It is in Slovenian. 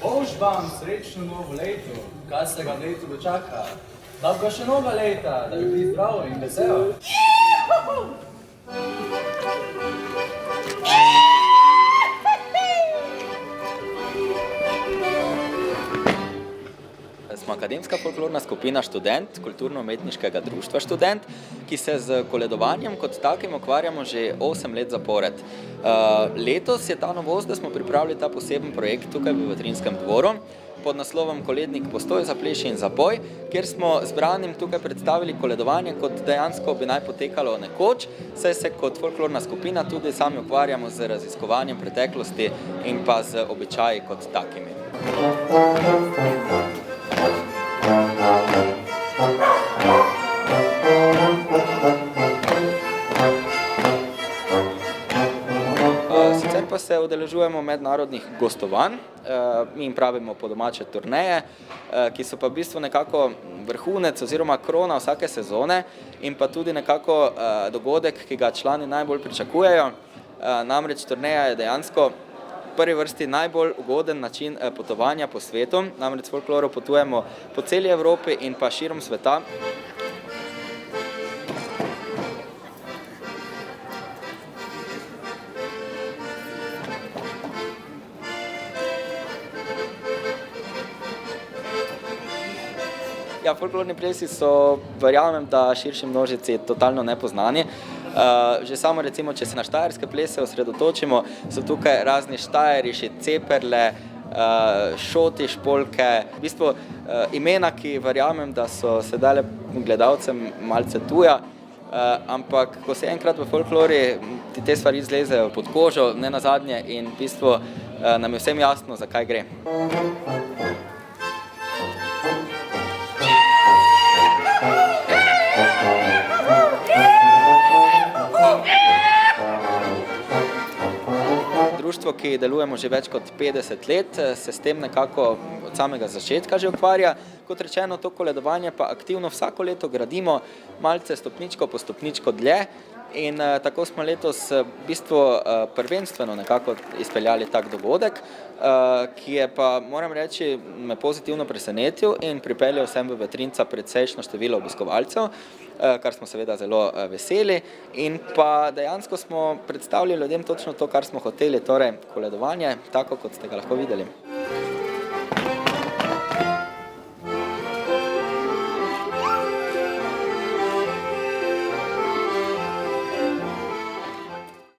Bož vam srečno novo leto, kaj se ga v letu dočaka. Da bi ga še nova leta, da bi bili zdrav in vesel. Smo akademska folklorna skupina Študent, kulturno-umetniškega društva Študent, ki se z koledovanjem kot takim ukvarjamo že 8 let zapored. Letos je ta novost, da smo pripravili ta poseben projekt tukaj v Vetrinskem dvoru pod naslovom Kolednik postoj, zapleši in zapoj, kjer smo zbranim tukaj predstavili koledovanje, kot dejansko bi naj potekalo nekoč, saj se kot folklorna skupina tudi sami ukvarjamo z raziskovanjem preteklosti in pa z običaji kot takimi. Sicer pa se udeležujemo mednarodnih gostovanj, mi jim pravimo po domače turneje, ki so pa v bistvu nekako vrhunec oziroma krona vsake sezone in pa tudi nekako dogodek, ki ga člani najbolj pričakujejo. Namreč turneja je dejansko v prvi vrsti najbolj ugoden način potovanja po svetu, namreč s folkloro potujemo po celi Evropi in pa širom sveta. Ja, folklorni plesi so, verjamem, da širši množici totalno nepoznani. Že samo recimo, če se na štajerske plese osredotočimo, so tukaj razni štajeriši, ceperle, šoti, špolke, v bistvu imena, ki verjamem, da so sedaj gledalcem malce tuja, ampak ko se enkrat v folklori ti te stvari zlezejo pod kožo, ne nazadnje, in v bistvu nam je vsem jasno, za kaj gre. Društvo, ki delujemo že več kot 50 let, se s tem nekako od samega začetka že ukvarja. Kot rečeno, to koledovanje pa aktivno vsako leto gradimo malce stopničko po stopničko dlje in tako smo letos v bistvu prvenstveno nekako izpeljali tak dogodek, ki je pa, moram reči, me pozitivno presenetil in pripeljal sem v Vetrinca precejšnjo število obiskovalcev, kar smo seveda zelo veseli, in pa dejansko smo predstavili ljudem točno to, kar smo hoteli, torej koledovanje, tako kot ste ga lahko videli.